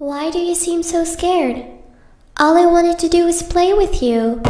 Why do you seem so scared? All I wanted to do was play with you.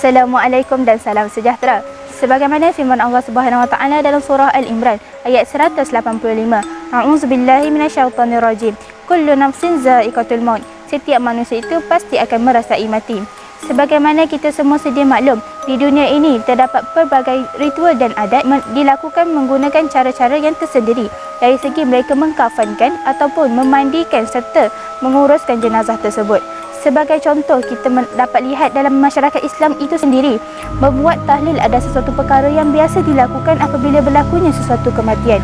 Assalamualaikum dan salam sejahtera. Sebagaimana firman Allah Subhanahu Wa Taala dalam surah Al-Imran ayat 185. A'udzubillahi minasyaitonirrajim. Kullu nafsin za'iqatul maut. Setiap manusia itu pasti akan merasai mati. Sebagaimana kita semua sedia maklum, di dunia ini terdapat pelbagai ritual dan adat dilakukan menggunakan cara-cara yang tersendiri dari segi mereka mengkafankan ataupun memandikan serta menguruskan jenazah tersebut. Sebagai contoh, kita dapat lihat dalam masyarakat Islam itu sendiri, membuat tahlil adalah sesuatu perkara yang biasa dilakukan apabila berlakunya sesuatu kematian.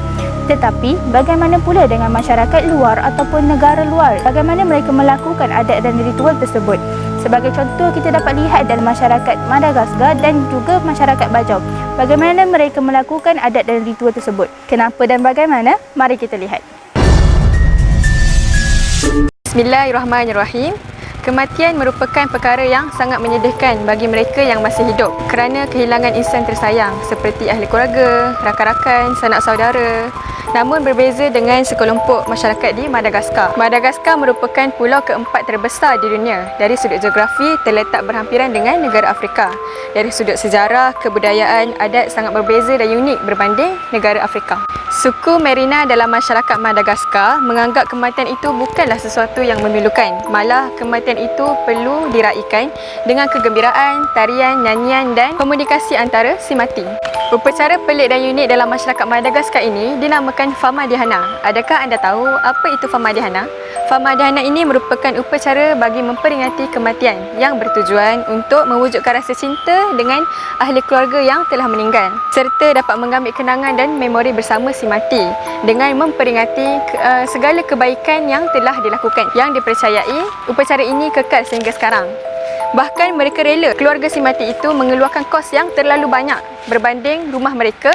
Tetapi, bagaimana pula dengan masyarakat luar ataupun negara luar? Bagaimana mereka melakukan adat dan ritual tersebut? Sebagai contoh, kita dapat lihat dalam masyarakat Madagaskar dan juga masyarakat Bajau. Bagaimana mereka melakukan adat dan ritual tersebut? Kenapa dan bagaimana? Mari kita lihat. Bismillahirrahmanirrahim. Kematian merupakan perkara yang sangat menyedihkan bagi mereka yang masih hidup kerana kehilangan insan tersayang seperti ahli keluarga, rakan-rakan, sanak saudara. Namun berbeza dengan sekelompok masyarakat di Madagaskar. Madagaskar merupakan pulau keempat terbesar di dunia. Dari sudut geografi terletak berhampiran dengan negara Afrika. Dari sudut sejarah, kebudayaan, adat sangat berbeza dan unik berbanding negara Afrika. Suku Merina dalam masyarakat Madagaskar menganggap kematian itu bukanlah sesuatu yang memilukan. Malah kematian itu perlu diraikan dengan kegembiraan, tarian, nyanyian dan komunikasi antara si mati. Upacara pelik dan unik dalam masyarakat Madagaskar ini dinamakan Famadihana. Adakah anda tahu apa itu Famadihana? Famadihana ini merupakan upacara bagi memperingati kematian yang bertujuan untuk mewujudkan rasa cinta dengan ahli keluarga yang telah meninggal serta dapat mengambil kenangan dan memori bersama si mati dengan memperingati segala kebaikan yang telah dilakukan. Yang dipercayai upacara ini kekal sehingga sekarang. Bahkan mereka rela keluarga si mati itu mengeluarkan kos yang terlalu banyak berbanding rumah mereka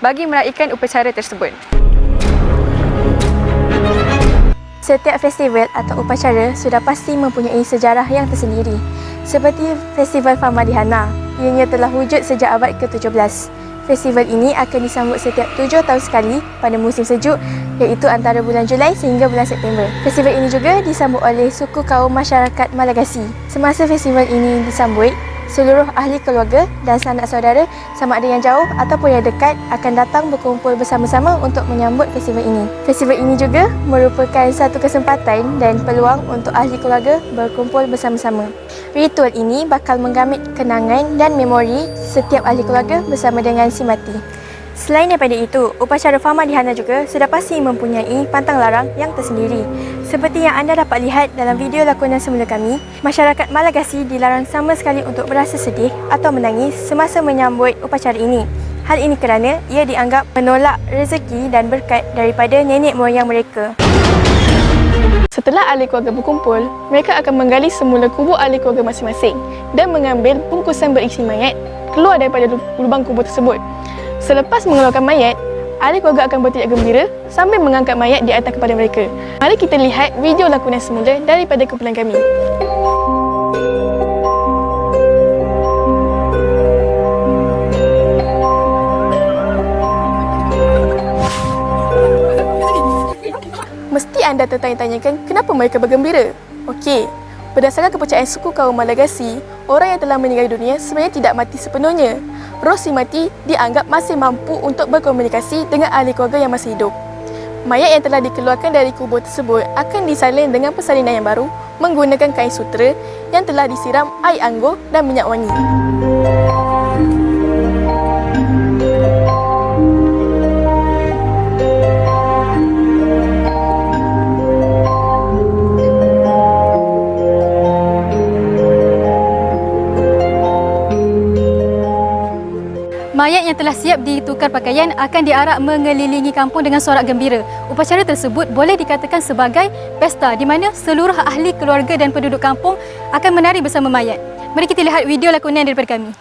bagi meraihkan upacara tersebut. Setiap festival atau upacara sudah pasti mempunyai sejarah yang tersendiri. Seperti Festival Famadihana, ianya telah wujud sejak abad ke-17. Festival ini akan disambut setiap 7 tahun sekali pada musim sejuk, iaitu antara bulan Julai sehingga bulan September. Festival ini juga disambut oleh suku kaum masyarakat Malagasy. Semasa festival ini disambut, seluruh ahli keluarga dan sanak saudara, sama ada yang jauh ataupun yang dekat, akan datang berkumpul bersama-sama untuk menyambut festival ini. Festival ini juga merupakan satu kesempatan dan peluang untuk ahli keluarga berkumpul bersama-sama. Ritual ini bakal menggamit kenangan dan memori setiap ahli keluarga bersama dengan si mati. Selain daripada itu, upacara Fama di Hana juga sudah pasti mempunyai pantang larang yang tersendiri. Seperti yang anda dapat lihat dalam video lakonan semula kami, masyarakat Malagasy dilarang sama sekali untuk berasa sedih atau menangis semasa menyambut upacara ini. Hal ini kerana ia dianggap menolak rezeki dan berkat daripada nenek moyang mereka. Setelah ahli keluarga berkumpul, mereka akan menggali semula kubur ahli keluarga masing-masing dan mengambil bungkusan berisi mayat keluar daripada lubang kubur tersebut. Selepas mengeluarkan mayat, ahli keluarga akan berteriak gembira sambil mengangkat mayat di atas kepada mereka. Mari kita lihat video lakonan semula daripada kumpulan kami. Mesti anda tertanya-tanyakan kenapa mereka bergembira. Okey, berdasarkan kepercayaan suku kaum Malagasy, orang yang telah meninggal dunia sebenarnya tidak mati sepenuhnya. Roh si mati dianggap masih mampu untuk berkomunikasi dengan ahli keluarga yang masih hidup. Mayat yang telah dikeluarkan dari kubur tersebut akan disalin dengan persalinan yang baru menggunakan kain sutera yang telah disiram air anggur dan minyak wangi. Mayat yang telah siap ditukar pakaian akan diarak mengelilingi kampung dengan sorak gembira. Upacara tersebut boleh dikatakan sebagai pesta di mana seluruh ahli keluarga dan penduduk kampung akan menari bersama mayat. Mari kita lihat video lakonan daripada kami.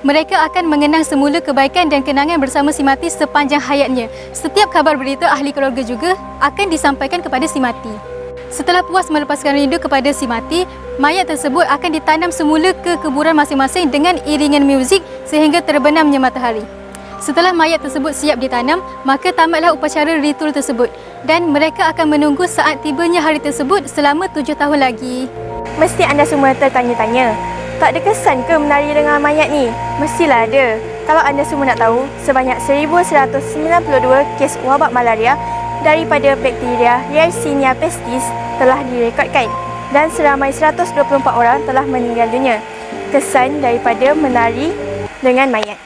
Mereka akan mengenang semula kebaikan dan kenangan bersama si mati sepanjang hayatnya. Setiap kabar berita ahli keluarga juga akan disampaikan kepada si mati. Setelah puas melepaskan rindu kepada si mati, mayat tersebut akan ditanam semula ke kuburan masing-masing dengan iringan muzik sehingga terbenamnya matahari. Setelah mayat tersebut siap ditanam, maka tamatlah upacara ritual tersebut dan mereka akan menunggu saat tibanya hari tersebut selama 7 tahun lagi. Mesti anda semua tertanya-tanya, tak ada kesan ke menari dengan mayat ni? Mestilah ada. Kalau anda semua nak tahu, sebanyak 1,192 kes wabak malaria daripada bakteria Yersinia pestis telah direkodkan dan seramai 124 orang telah meninggal dunia. Kesan daripada menari dengan mayat.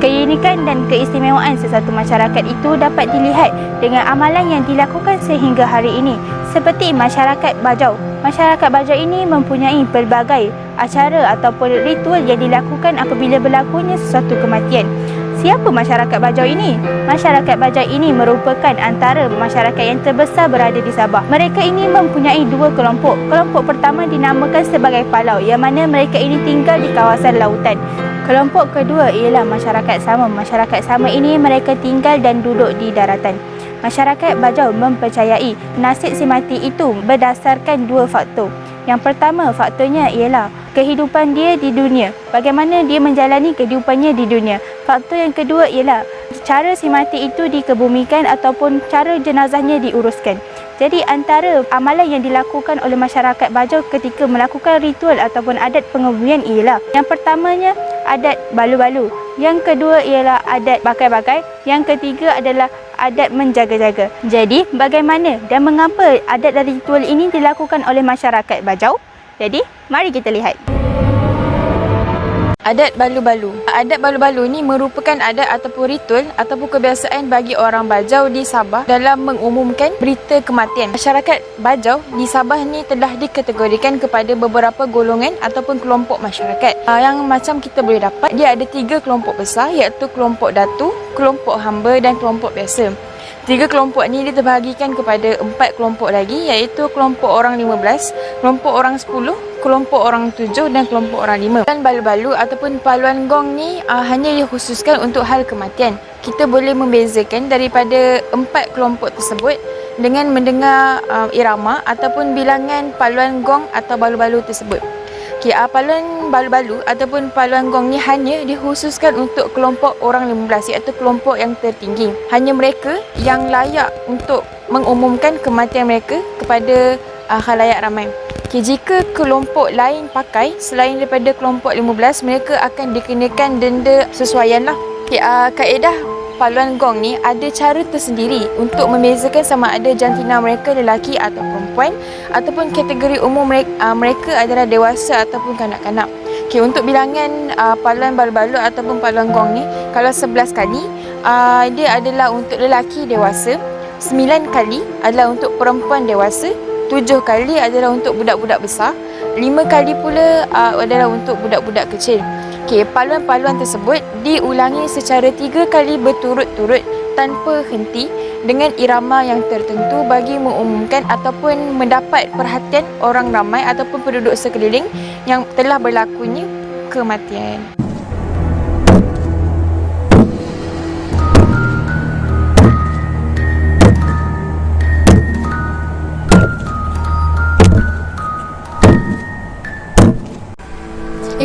Keunikan dan keistimewaan sesuatu masyarakat itu dapat dilihat dengan amalan yang dilakukan sehingga hari ini, seperti masyarakat Bajau. Masyarakat Bajau ini mempunyai pelbagai acara ataupun ritual yang dilakukan apabila berlakunya sesuatu kematian. Siapa masyarakat Bajau ini? Masyarakat Bajau ini merupakan antara masyarakat yang terbesar berada di Sabah. Mereka ini mempunyai 2 kelompok. Kelompok pertama dinamakan sebagai Palau, yang mana mereka ini tinggal di kawasan lautan. Kelompok kedua ialah masyarakat Sama. Masyarakat Sama ini mereka tinggal dan duduk di daratan. Masyarakat Bajau mempercayai nasib si mati itu berdasarkan 2 faktor. Yang pertama faktornya ialah kehidupan dia di dunia. Bagaimana dia menjalani kehidupannya di dunia. Faktor yang kedua ialah cara si mati itu dikebumikan ataupun cara jenazahnya diuruskan. Jadi antara amalan yang dilakukan oleh masyarakat Bajau ketika melakukan ritual ataupun adat pengebumian ialah yang pertamanya adat balu-balu, yang kedua ialah adat bakai-bakai, yang ketiga adalah adat menjaga-jaga. Jadi bagaimana dan mengapa adat dan ritual ini dilakukan oleh masyarakat Bajau? Jadi mari kita lihat. Adat balu-balu. Adat balu-balu ni merupakan adat ataupun ritual ataupun kebiasaan bagi orang Bajau di Sabah dalam mengumumkan berita kematian. Masyarakat Bajau di Sabah ni telah dikategorikan kepada beberapa golongan ataupun kelompok masyarakat. Yang macam kita boleh dapat, dia ada 3 kelompok besar, iaitu kelompok datu, kelompok hamba dan kelompok biasa. 3 kelompok ni diterbahagikan kepada 4 kelompok lagi, iaitu kelompok orang 15, kelompok orang 10, kelompok orang 7 dan kelompok orang 5. Dan balu-balu ataupun paluan gong ni hanya dikhususkan untuk hal kematian. Kita boleh membezakan daripada 4 kelompok tersebut dengan mendengar irama ataupun bilangan paluan gong atau balu-balu tersebut. Paluan balu-balu ataupun paluan gong ni hanya dikhususkan untuk kelompok orang 15, iaitu kelompok yang tertinggi. Hanya mereka yang layak untuk mengumumkan kematian mereka kepada khalayak ramai. Jika kelompok lain pakai selain daripada kelompok 15, mereka akan dikenakan denda sesuaian lah. Kaedah paluan gong ni ada cara tersendiri untuk membezakan sama ada jantina mereka lelaki atau perempuan, ataupun kategori umur mereka adalah dewasa ataupun kanak-kanak. Untuk bilangan paluan balu-balu ataupun paluan gong ni, kalau 11 kali dia adalah untuk lelaki dewasa, 9 kali adalah untuk perempuan dewasa, 7 kali adalah untuk budak-budak besar, 5 kali pula adalah untuk budak-budak kecil. Paluan-paluan tersebut diulangi secara 3 kali berturut-turut tanpa henti dengan irama yang tertentu bagi mengumumkan ataupun mendapat perhatian orang ramai ataupun penduduk sekeliling yang telah berlakunya kematian.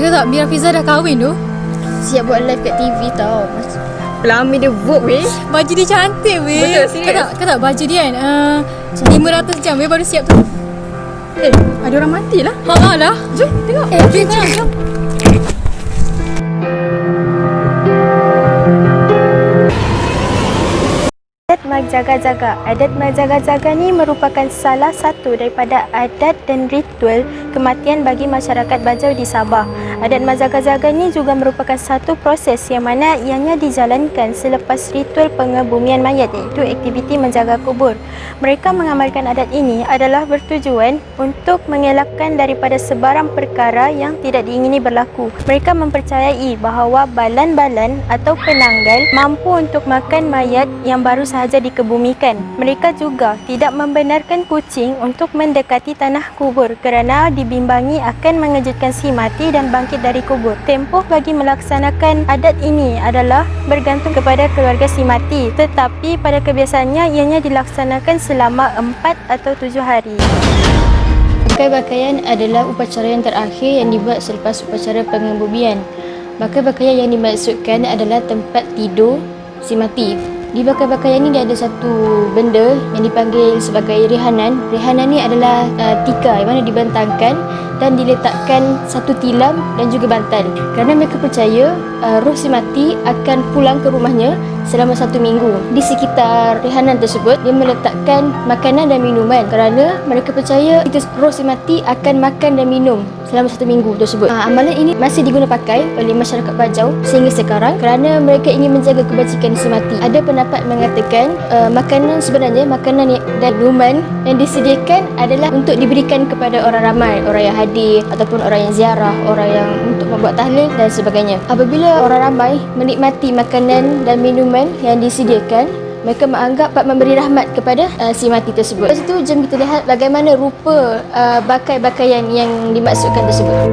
Kau tak, Mira Fiza dah kahwin tu. Siap buat live kat TV tau. Pelami dia vogue weh. Baju dia cantik weh. Betul, serius? Kau tak baju dia kan 500 jam weh baru siap tu. Ada orang mati lah. Haa dah. Jom tengok. Jom. Adat Magjaga-Jaga. Adat Magjaga-Jaga ni merupakan salah satu daripada adat dan ritual kematian bagi masyarakat Bajau di Sabah. Adat Magjaga-Jaga ni juga merupakan satu proses yang mana ianya dijalankan selepas ritual pengebumian mayat, iaitu aktiviti menjaga kubur. Mereka mengamalkan adat ini adalah bertujuan untuk mengelakkan daripada sebarang perkara yang tidak diingini berlaku. Mereka mempercayai bahawa balan-balan atau penanggal mampu untuk makan mayat yang baru sahaja dikebumikan. Mereka juga tidak membenarkan kucing untuk mendekati tanah kubur kerana dibimbangi akan mengejutkan si mati dan bangkit dari kubur. Tempoh bagi melaksanakan adat ini adalah bergantung kepada keluarga si mati, tetapi pada kebiasaannya ianya dilaksanakan selama 4 atau 7 hari. Bakar-bakaian adalah upacara yang terakhir yang dibuat selepas upacara pengebumian. Bakar-bakaian yang dimaksudkan adalah tempat tidur si mati. Di bakar-bakaian ni dia ada satu benda yang dipanggil sebagai rehanan. Rehanan ni adalah tikar yang mana dibentangkan dan diletakkan satu tilam dan juga bantal. Kerana mereka percaya roh si mati akan pulang ke rumahnya selama 1 minggu. Di sekitar rehanan tersebut, dia meletakkan makanan dan minuman kerana mereka percaya itu roh si mati akan makan dan minum selama 1 minggu tersebut. Amalan ini masih diguna pakai oleh masyarakat Bajau sehingga sekarang kerana mereka ingin menjaga kebajikan si mati. Ada pendapat mengatakan makanan sebenarnya, makanan dan minuman yang disediakan adalah untuk diberikan kepada orang ramai, orang yang hadir ataupun orang yang ziarah, orang yang untuk membuat tahlil dan sebagainya. Apabila orang ramai menikmati makanan dan minuman yang disediakan, mereka menganggap dapat memberi rahmat kepada si mati tersebut. Lepas itu, jom kita lihat bagaimana rupa bakar-bakaian yang dimaksudkan tersebut.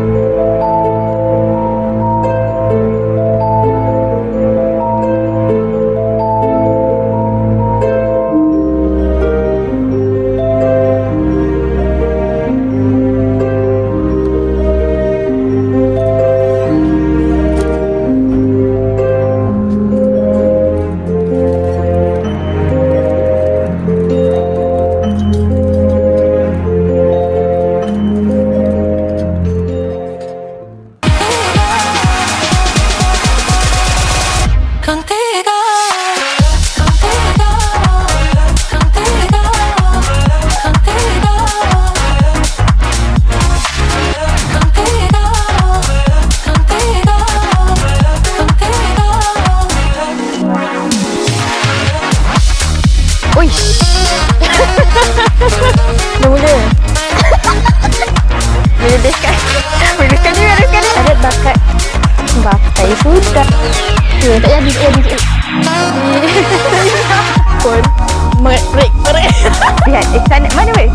Mula-mula. Menyedihkan. Menyedihkan juga sekali. Ada bakat sudah. Ya, tak jadi. Pun. Merek. Lihat, sana mana weh?